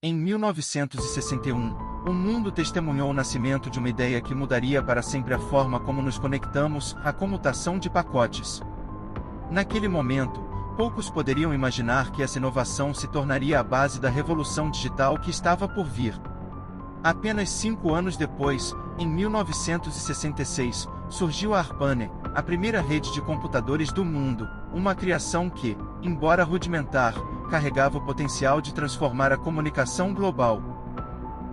Em 1961, o mundo testemunhou o nascimento de uma ideia que mudaria para sempre a forma como nos conectamos, a comutação de pacotes. Naquele momento, poucos poderiam imaginar que essa inovação se tornaria a base da revolução digital que estava por vir. Apenas 5 anos depois, em 1966, surgiu a ARPANET, a primeira rede de computadores do mundo, uma criação que, embora rudimentar, carregava o potencial de transformar a comunicação global.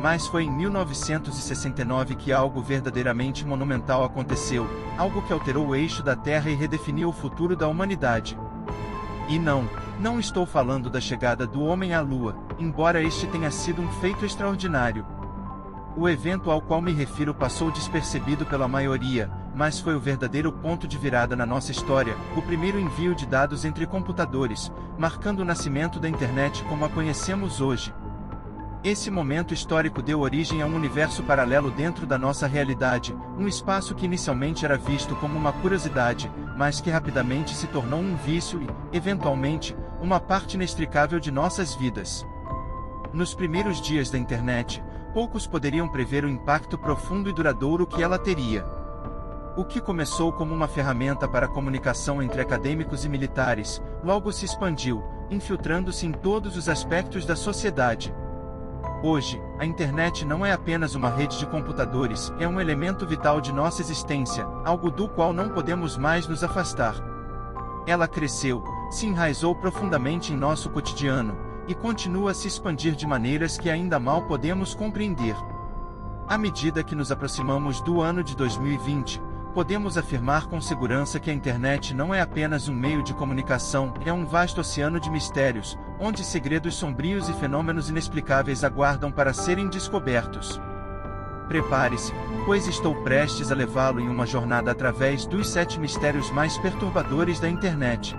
Mas foi em 1969 que algo verdadeiramente monumental aconteceu, algo que alterou o eixo da Terra e redefiniu o futuro da humanidade. E não estou falando da chegada do homem à Lua, embora este tenha sido um feito extraordinário. O evento ao qual me refiro passou despercebido pela maioria, mas foi o verdadeiro ponto de virada na nossa história, o primeiro envio de dados entre computadores, marcando o nascimento da internet como a conhecemos hoje. Esse momento histórico deu origem a um universo paralelo dentro da nossa realidade, um espaço que inicialmente era visto como uma curiosidade, mas que rapidamente se tornou um vício e, eventualmente, uma parte inextricável de nossas vidas. Nos primeiros dias da internet, poucos poderiam prever o impacto profundo e duradouro que ela teria. O que começou como uma ferramenta para a comunicação entre acadêmicos e militares, logo se expandiu, infiltrando-se em todos os aspectos da sociedade. Hoje, a internet não é apenas uma rede de computadores, é um elemento vital de nossa existência, algo do qual não podemos mais nos afastar. Ela cresceu, se enraizou profundamente em nosso cotidiano, e continua a se expandir de maneiras que ainda mal podemos compreender. À medida que nos aproximamos do ano de 2020, podemos afirmar com segurança que a internet não é apenas um meio de comunicação, é um vasto oceano de mistérios, onde segredos sombrios e fenômenos inexplicáveis aguardam para serem descobertos. Prepare-se, pois estou prestes a levá-lo em uma jornada através dos 7 mistérios mais perturbadores da internet.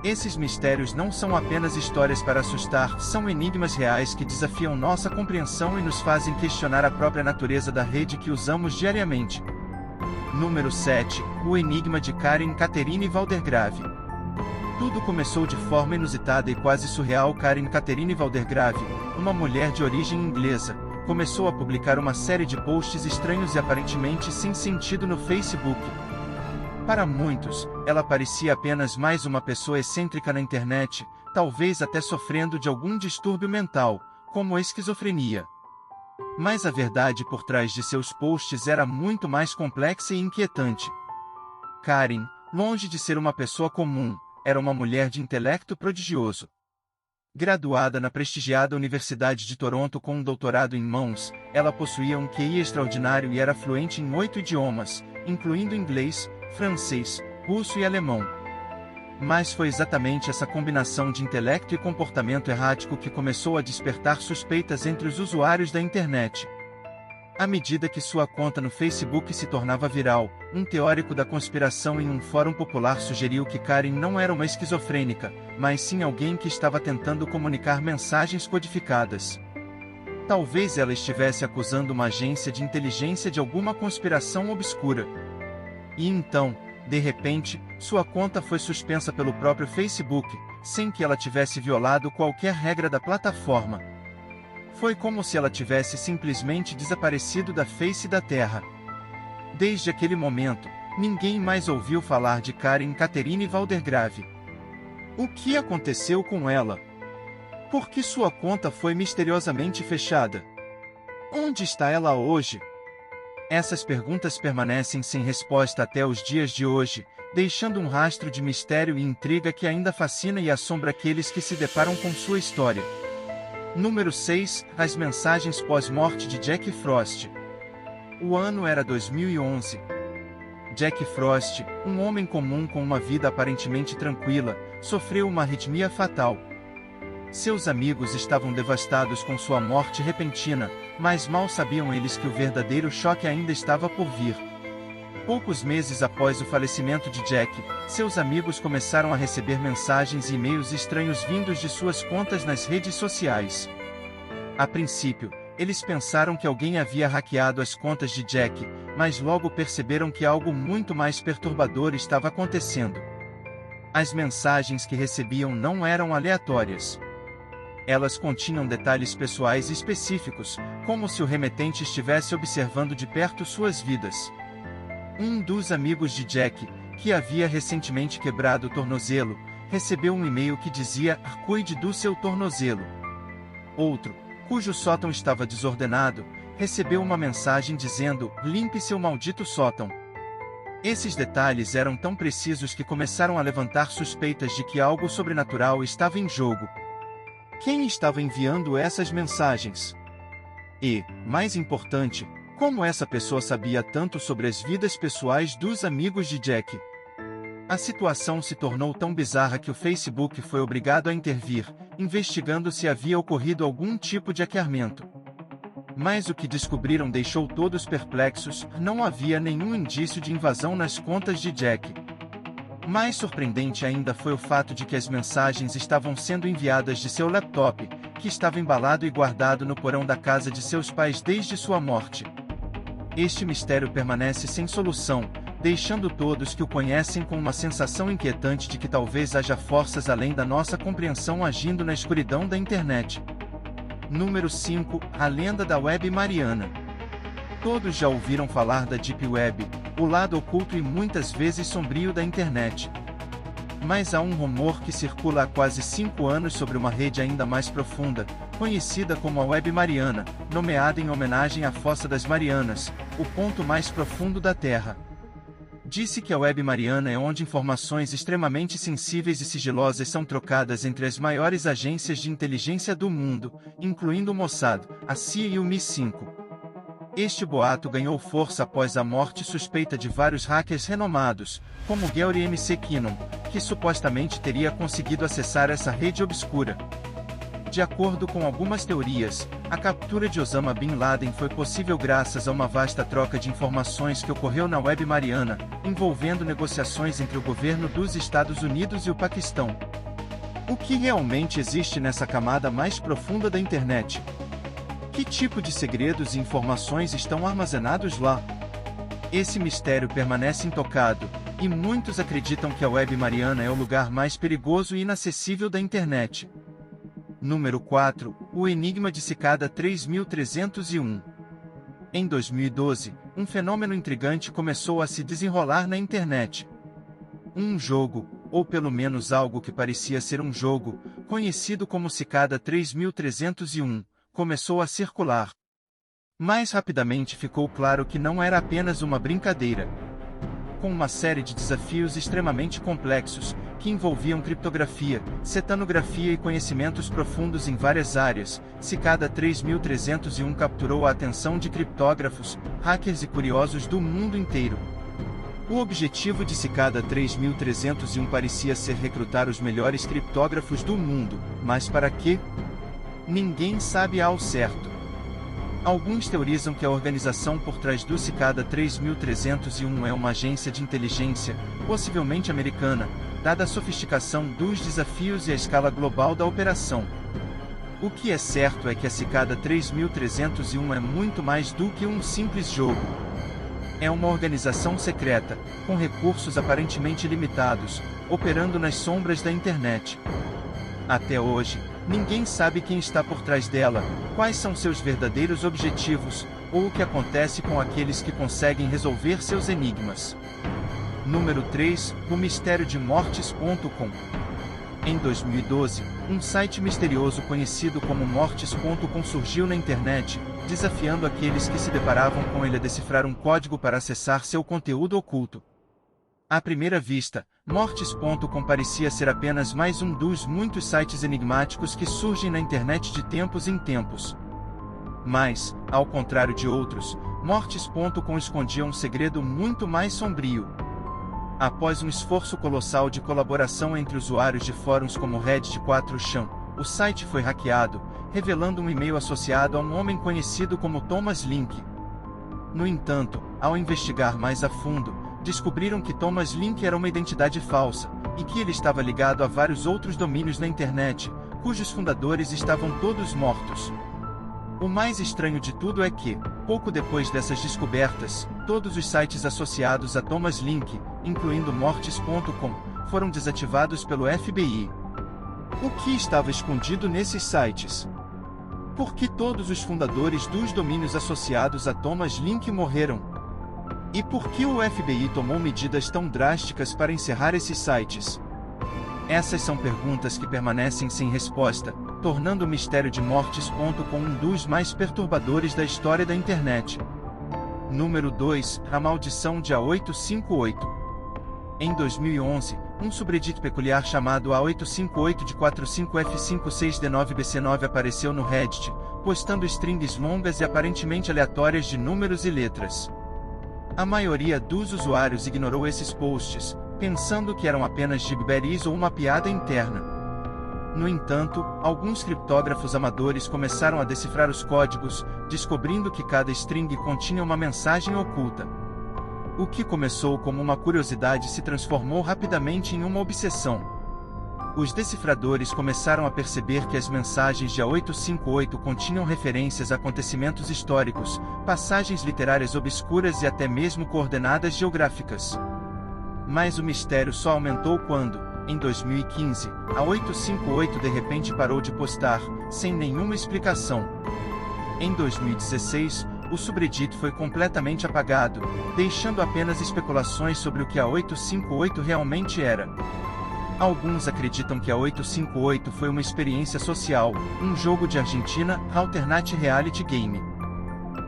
Esses mistérios não são apenas histórias para assustar, são enigmas reais que desafiam nossa compreensão e nos fazem questionar a própria natureza da rede que usamos diariamente. Número 7. O enigma de Karen Catherine Valdergrave. Tudo começou de forma inusitada e quase surreal. Karen Catherine Valdergrave, uma mulher de origem inglesa, começou a publicar uma série de posts estranhos e aparentemente sem sentido no Facebook. Para muitos, ela parecia apenas mais uma pessoa excêntrica na internet, talvez até sofrendo de algum distúrbio mental, como esquizofrenia. Mas a verdade por trás de seus posts era muito mais complexa e inquietante. Karen, longe de ser uma pessoa comum, era uma mulher de intelecto prodigioso. Graduada na prestigiada Universidade de Toronto com um doutorado em mãos, ela possuía um QI extraordinário e era fluente em 8 idiomas, incluindo inglês, francês, russo e alemão. Mas foi exatamente essa combinação de intelecto e comportamento errático que começou a despertar suspeitas entre os usuários da internet. À medida que sua conta no Facebook se tornava viral, um teórico da conspiração em um fórum popular sugeriu que Karen não era uma esquizofrênica, mas sim alguém que estava tentando comunicar mensagens codificadas. Talvez ela estivesse acusando uma agência de inteligência de alguma conspiração obscura. E então, de repente, sua conta foi suspensa pelo próprio Facebook, sem que ela tivesse violado qualquer regra da plataforma. Foi como se ela tivesse simplesmente desaparecido da face da Terra. Desde aquele momento, ninguém mais ouviu falar de Karen Catherine Valdergrave. O que aconteceu com ela? Por que sua conta foi misteriosamente fechada? Onde está ela hoje? Essas perguntas permanecem sem resposta até os dias de hoje, deixando um rastro de mistério e intriga que ainda fascina e assombra aqueles que se deparam com sua história. Número 6. As mensagens pós-morte de Jack Frost. O ano era 2011. Jack Frost, um homem comum com uma vida aparentemente tranquila, sofreu uma arritmia fatal. Seus amigos estavam devastados com sua morte repentina, mas mal sabiam eles que o verdadeiro choque ainda estava por vir. Poucos meses após o falecimento de Jack, seus amigos começaram a receber mensagens e e-mails estranhos vindos de suas contas nas redes sociais. A princípio, eles pensaram que alguém havia hackeado as contas de Jack, mas logo perceberam que algo muito mais perturbador estava acontecendo. As mensagens que recebiam não eram aleatórias. Elas continham detalhes pessoais específicos, como se o remetente estivesse observando de perto suas vidas. Um dos amigos de Jack, que havia recentemente quebrado o tornozelo, recebeu um e-mail que dizia: "Cuide do seu tornozelo". Outro, cujo sótão estava desordenado, recebeu uma mensagem dizendo: "Limpe seu maldito sótão". Esses detalhes eram tão precisos que começaram a levantar suspeitas de que algo sobrenatural estava em jogo. Quem estava enviando essas mensagens? E, mais importante, como essa pessoa sabia tanto sobre as vidas pessoais dos amigos de Jack? A situação se tornou tão bizarra que o Facebook foi obrigado a intervir, investigando se havia ocorrido algum tipo de hackeamento. Mas o que descobriram deixou todos perplexos: não havia nenhum indício de invasão nas contas de Jack. Mais surpreendente ainda foi o fato de que as mensagens estavam sendo enviadas de seu laptop, que estava embalado e guardado no porão da casa de seus pais desde sua morte. Este mistério permanece sem solução, deixando todos que o conhecem com uma sensação inquietante de que talvez haja forças além da nossa compreensão agindo na escuridão da internet. Número 5. A lenda da Web Mariana. Todos já ouviram falar da Deep Web, o lado oculto e muitas vezes sombrio da internet. Mas há um rumor que circula há quase 5 anos sobre uma rede ainda mais profunda, conhecida como a Web Mariana, nomeada em homenagem à Fossa das Marianas, o ponto mais profundo da Terra. Disse que a Web Mariana é onde informações extremamente sensíveis e sigilosas são trocadas entre as maiores agências de inteligência do mundo, incluindo o Mossad, a CIA e o MI5. Este boato ganhou força após a morte suspeita de vários hackers renomados, como Gary McKinnon, que supostamente teria conseguido acessar essa rede obscura. De acordo com algumas teorias, a captura de Osama Bin Laden foi possível graças a uma vasta troca de informações que ocorreu na Web Mariana, envolvendo negociações entre o governo dos Estados Unidos e o Paquistão. O que realmente existe nessa camada mais profunda da internet? Que tipo de segredos e informações estão armazenados lá? Esse mistério permanece intocado, e muitos acreditam que a Web Mariana é o lugar mais perigoso e inacessível da internet. Número 4. O Enigma de Cicada 3301. Em 2012, um fenômeno intrigante começou a se desenrolar na internet. Um jogo, ou pelo menos algo que parecia ser um jogo, conhecido como Cicada 3301, começou a circular. Mais rapidamente ficou claro que não era apenas uma brincadeira. Com uma série de desafios extremamente complexos, que envolviam criptografia, cetanografia e conhecimentos profundos em várias áreas, Cicada 3301 capturou a atenção de criptógrafos, hackers e curiosos do mundo inteiro. O objetivo de Cicada 3301 parecia ser recrutar os melhores criptógrafos do mundo, mas para quê? Ninguém sabe ao certo. Alguns teorizam que a organização por trás do Cicada 3301 é uma agência de inteligência, possivelmente americana, dada a sofisticação dos desafios e a escala global da operação. O que é certo é que a Cicada 3301 é muito mais do que um simples jogo. É uma organização secreta, com recursos aparentemente limitados, operando nas sombras da internet. Até hoje, ninguém sabe quem está por trás dela, quais são seus verdadeiros objetivos, ou o que acontece com aqueles que conseguem resolver seus enigmas. Número 3. O mistério de mortes.com. Em 2012, um site misterioso conhecido como mortes.com surgiu na internet, desafiando aqueles que se deparavam com ele a decifrar um código para acessar seu conteúdo oculto. À primeira vista, mortes.com parecia ser apenas mais um dos muitos sites enigmáticos que surgem na internet de tempos em tempos. Mas, ao contrário de outros, mortes.com escondia um segredo muito mais sombrio. Após um esforço colossal de colaboração entre usuários de fóruns como Reddit 4chan, o site foi hackeado, revelando um e-mail associado a um homem conhecido como Thomas Link. No entanto, ao investigar mais a fundo, descobriram que Thomas Link era uma identidade falsa, e que ele estava ligado a vários outros domínios na internet, cujos fundadores estavam todos mortos. O mais estranho de tudo é que, pouco depois dessas descobertas, todos os sites associados a Thomas Link, incluindo mortes.com, foram desativados pelo FBI. O que estava escondido nesses sites? Por que todos os fundadores dos domínios associados a Thomas Link morreram? E por que o FBI tomou medidas tão drásticas para encerrar esses sites? Essas são perguntas que permanecem sem resposta, tornando o mistério de Mortis.com um dos mais perturbadores da história da internet. Número 2. A maldição de A858. Em 2011, um subreddit peculiar chamado A858 de 45F56D9BC9 apareceu no Reddit, postando strings longas e aparentemente aleatórias de números e letras. A maioria dos usuários ignorou esses posts, pensando que eram apenas gibberries ou uma piada interna. No entanto, alguns criptógrafos amadores começaram a decifrar os códigos, descobrindo que cada string continha uma mensagem oculta. O que começou como uma curiosidade se transformou rapidamente em uma obsessão. Os decifradores começaram a perceber que as mensagens de A858 continham referências a acontecimentos históricos, passagens literárias obscuras e até mesmo coordenadas geográficas. Mas o mistério só aumentou quando, em 2015, a A858 de repente parou de postar, sem nenhuma explicação. Em 2016, o subreddit foi completamente apagado, deixando apenas especulações sobre o que a A858 realmente era. Alguns acreditam que a A858 foi uma experiência social, um jogo de Argentina, alternate reality game.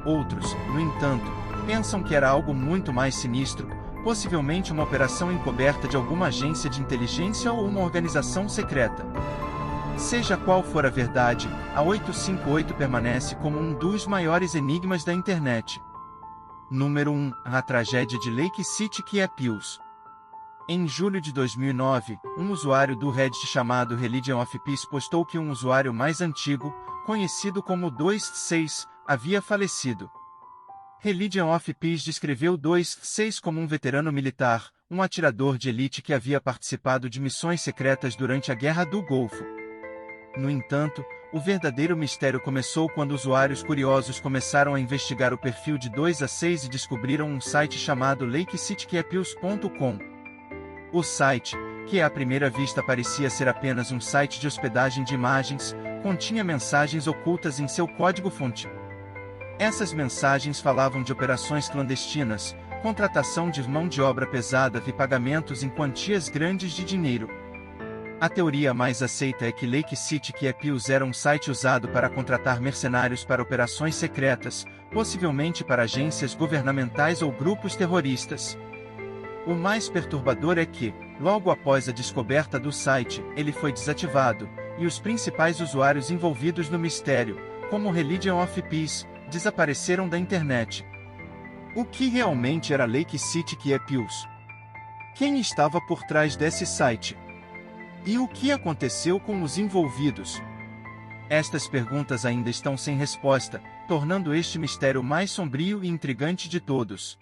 Outros, no entanto, pensam que era algo muito mais sinistro, possivelmente uma operação encoberta de alguma agência de inteligência ou uma organização secreta. Seja qual for a verdade, a A858 permanece como um dos maiores enigmas da internet. Número 1. A tragédia de Lake City Keepers. Em julho de 2009, um usuário do Reddit chamado Religion of Peace postou que um usuário mais antigo, conhecido como 26, havia falecido. Religion of Peace descreveu 26 como um veterano militar, um atirador de elite que havia participado de missões secretas durante a Guerra do Golfo. No entanto, o verdadeiro mistério começou quando usuários curiosos começaram a investigar o perfil de 26 e descobriram um site chamado LakeCityKeepers.com. O site, que à primeira vista parecia ser apenas um site de hospedagem de imagens, continha mensagens ocultas em seu código-fonte. Essas mensagens falavam de operações clandestinas, contratação de mão de obra pesada e pagamentos em quantias grandes de dinheiro. A teoria mais aceita é que Lake City Keepers era um site usado para contratar mercenários para operações secretas, possivelmente para agências governamentais ou grupos terroristas. O mais perturbador é que, logo após a descoberta do site, ele foi desativado, e os principais usuários envolvidos no mistério, como Religion of Peace, desapareceram da internet. O que realmente era Lake City Keepers? Quem estava por trás desse site? E o que aconteceu com os envolvidos? Estas perguntas ainda estão sem resposta, tornando este mistério mais sombrio e intrigante de todos.